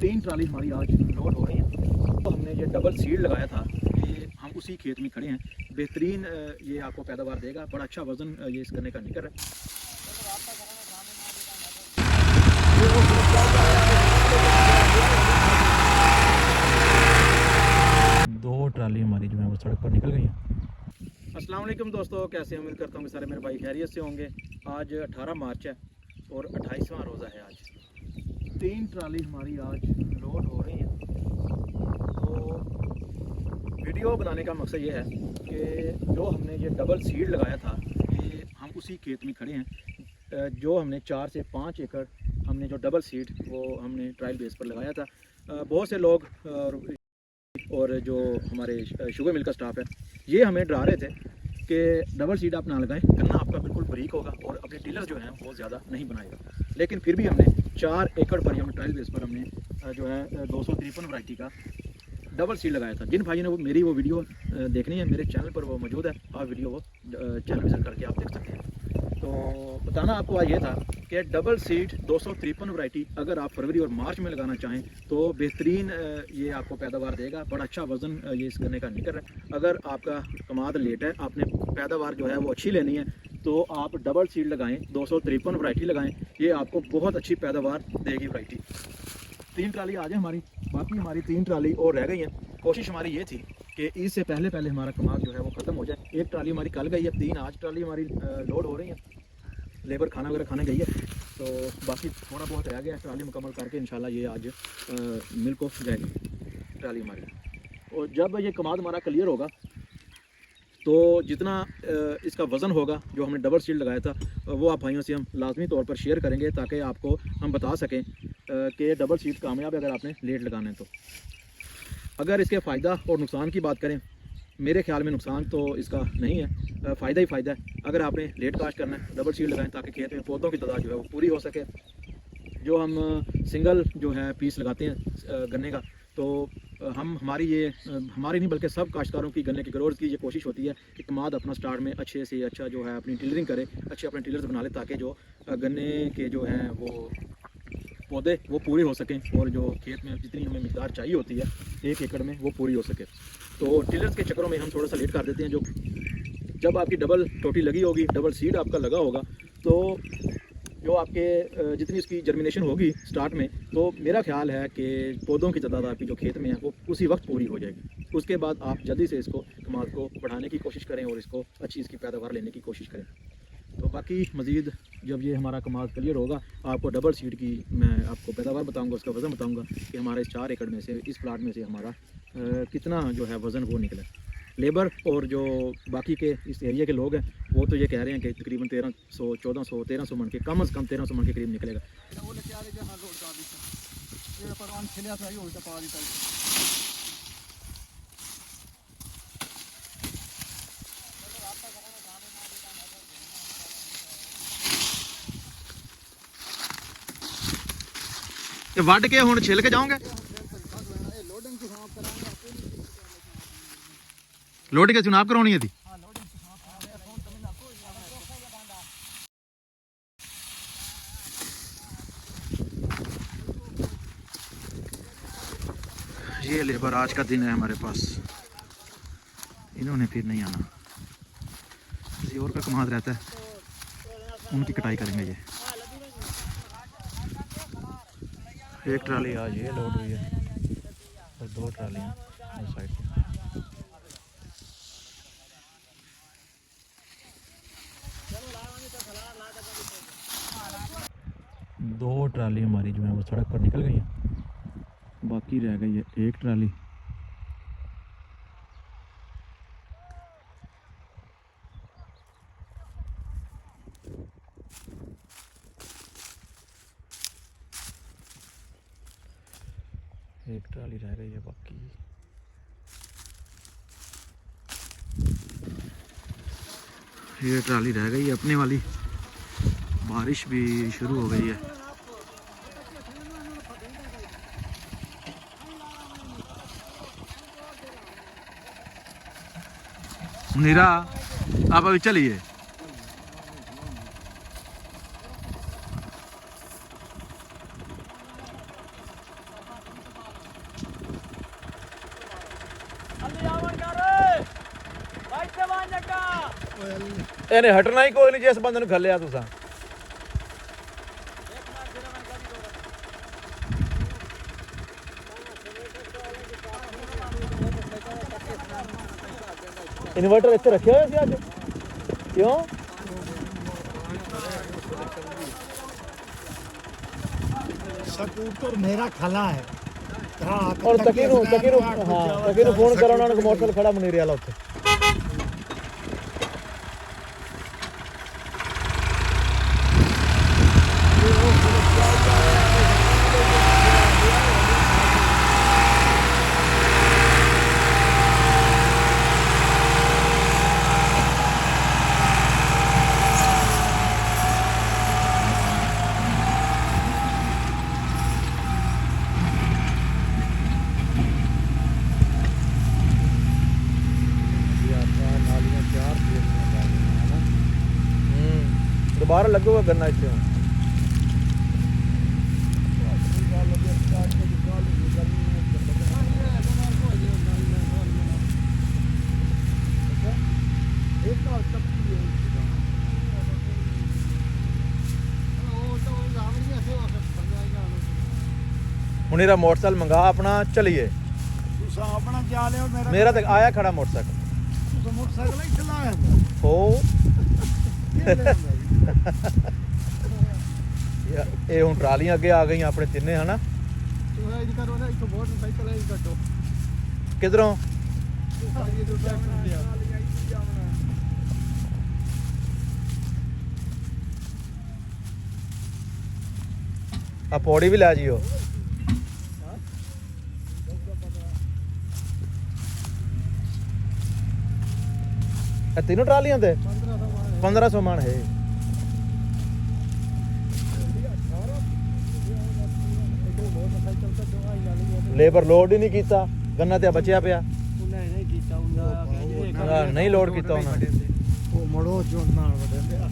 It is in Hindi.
3 ट्राली हमारी आज लोड हो रही है। तो हमने ये डबल सीड लगाया था, ये हम उसी खेत में खड़े हैं। बेहतरीन ये आपको पैदावार देगा, बड़ा अच्छा वज़न ये इस गन्ने का निकल रहा है। दो ट्राली हमारी जो है वो सड़क पर निकल गई है। अस्सलाम वालेकुम दोस्तों, कैसे उम्मीद करता हूँ कि सारे मेरे भाई खैरियत से होंगे। आज 18 मार्च है और 28वां रोज़ा है। आज 3 ट्राली हमारी आज लोड हो रही है। तो वीडियो बनाने का मकसद ये है कि जो हमने ये डबल सीड लगाया था, ये हम उसी खेत में खड़े हैं। जो हमने 4 से 5 एकड़ हमने जो डबल सीड वो हमने ट्रायल बेस पर लगाया था। बहुत से लोग और जो हमारे शुगर मिल का स्टाफ है, ये हमें डरा रहे थे कि डबल सीड आप ना लगाएं, गन्ना आपका बिल्कुल बरीक होगा और अपने टिलर जो हैं बहुत ज़्यादा नहीं बनाएगा। लेकिन फिर भी हमने 4 एकड़ पर हम ट्रायल बेस पर हमने जो है 253 वैरायटी का डबल सीड लगाया था। जिन भाई ने मेरी वो वीडियो देखनी है, मेरे चैनल पर वो मौजूद है, आप वीडियो वो चैनल विजिट करके आप देख सकते हैं। तो बताना आपको आज ये था कि डबल सीड 253 वैरायटी अगर आप फरवरी और मार्च में लगाना चाहें तो बेहतरीन ये आपको पैदावार देगा, बड़ा अच्छा वज़न ये इस गन्ने का निकल रहा है। अगर आपका कमाद लेट है, आपने पैदावार जो है वो अच्छी लेनी है, तो आप डबल सीड लगाएं, 253 वैरायटी लगाएं, ये आपको बहुत अच्छी पैदावार देगी वैरायटी। 3 ट्राली आज है हमारी, बाकी हमारी 3 ट्राली और रह गई हैं। कोशिश हमारी ये थी कि इससे पहले हमारा कमाल जो है वो ख़त्म हो जाए। 1 ट्राली हमारी कल गई है, 3 आज ट्राली हमारी लोड हो रही है। लेबर खाना वगैरह खाने गई है, तो बाकी थोड़ा बहुत रह गया। ट्राली मुकम्मल करके इंशाल्लाह ये आज मिल को जाएगी ट्राली हमारी। और जब ये कमाद हमारा क्लियर होगा तो जितना इसका वज़न होगा जो हमने डबल सीड लगाया था, वो आप भाइयों से हम लाजमी तौर पर शेयर करेंगे, ताकि आपको हम बता सकें कि डबल सीड कामयाब है अगर आपने लेट लगाना है तो। अगर इसके फ़ायदा और नुकसान की बात करें, मेरे ख्याल में नुकसान तो इसका नहीं है, फ़ायदा ही फ़ायदा है। अगर आपने लेट काश्त करना है, डबल सीड लगाएं ताकि खेत में पौधों की तादाद जो है वो पूरी हो सके। जो हम सिंगल जो है पीस लगाते हैं गन्ने का, तो हमारी नहीं बल्कि सब काश्तकारों की गन्ने की ग्रोथ की ये कोशिश होती है कि कमाद अपना स्टार्ट में अच्छे से अच्छा जो है अपनी टिलरिंग करे, अच्छे अपने टिलर्स बना ले, ताकि जो गन्ने के जो हैं वो पौधे वो पूरे हो सकें और जो खेत में जितनी हमें मिकदार चाहिए होती है 1 एकड़ में वो पूरी हो सके। तो टिलर्स के चक्करों में हम थोड़ा सा लेट कर देते हैं। जब आपकी डबल टोटी लगी होगी, डबल सीड आपका लगा होगा, तो जो आपके जितनी इसकी जर्मिनेशन होगी स्टार्ट में, तो मेरा ख्याल है कि पौधों की तादाद आपकी जो खेत में है वो उसी वक्त पूरी हो जाएगी। उसके बाद आप जल्दी से इसको कमाद को बढ़ाने की कोशिश करें और इसको अच्छी इसकी पैदावार लेने की कोशिश करें। तो बाकी मज़ीद जब ये हमारा कमाद क्लियर होगा, आपको डबल सीड की मैं आपको पैदावार बताऊंगा, उसका वज़न बताऊंगा कि हमारे इस 4 एकड़ में से, इस प्लाट में से हमारा कितना जो है वज़न वो निकला। लेबर और जो बाकी के इस एरिया के लोग हैं वो तो ये कह रहे हैं कि तकरीबन 1300, 1400, 1300 मन के, कम से कम 1300 मन के करीब निकलेगा। वढ़ के हुण छिल के जाओगे, लोड के चुनाव करवानी है थी। ये लेबर आज का दिन है हमारे पास, इन्होंने फिर नहीं आना। किसी और का कमाद रहता है, उनकी कटाई करेंगे। ये 1 ट्राली आज ये लोड हुई है और 2 ट्रालियाँ उस साइड पे। दो ट्राली हमारी जो है वो सड़क पर निकल गई है, बाकी रह गई है 1 ट्राली। एक ट्राली रह गई है बाकी। ये ट्राली रह गई है अपने वाली। बारिश भी शुरू हो गई है। नीरा आप अभी चलिए। ਇਹਨੇ ਹਟਣਾ ਹੀ ਕੋਈ ਨਹੀਂ ਜਿਸ ਬੰਦੇ ਨੂੰ ਖੱਲਿਆ ਤੁਸੀਂ ਇਨਵਰਟਰ ਇੱਥੇ ਰੱਖਿਆ ਹੋਇਆ ਸੀ ਅੱਜ ਕਿਉਂ स्कूटर मेरा खला है और तकी ਨੂੰ ਫੋਨ ਕਰੋ ਉਹਨਾਂ ਨੂੰ ਮੋਟਰਸਾਈਕਲ ਖੜਾ ਮਨੀਰੇ ਵਾਲਾ ਉੱਥੇ दोबारा लगेगा गन्ना इतने मुनीरा मोटरसाइकिल मंगा अपना चलिए अपना क्या ले मेरा तक आया खड़ा मोटरसाइकिल मोटरसाइकिल ही चलाया हो ਇਹ ਹੁਣ ਟਰਾਲੀਆਂ ਅੱਗੇ ਆ ਗਈਆਂ ਆਪਣੇ ਤਿੰਨੇ ਹਨਾ ਕਿਧਰੋਂ ਆ ਪੌੜੀ ਵੀ ਲੈ ਜਿਓ ਇਹ ਤਿੰਨੋਂ ਟਰਾਲੀਆਂ ਤੇ 1500 ਮਣ ਹੈ ਲੇਬਰ ਲੋਡ ਹੀ ਨਹੀਂ ਕੀਤਾ ਗੰਨਾ ਤੇ ਬਚਿਆ ਪਿਆ ਨਹੀਂ ਲੋਡ ਕੀਤਾ ਉਹਨਾਂ ਨੇ ਉਹ ਮੜੋ ਜੋ ਨਾਲ ਵੜਦੇ ਆ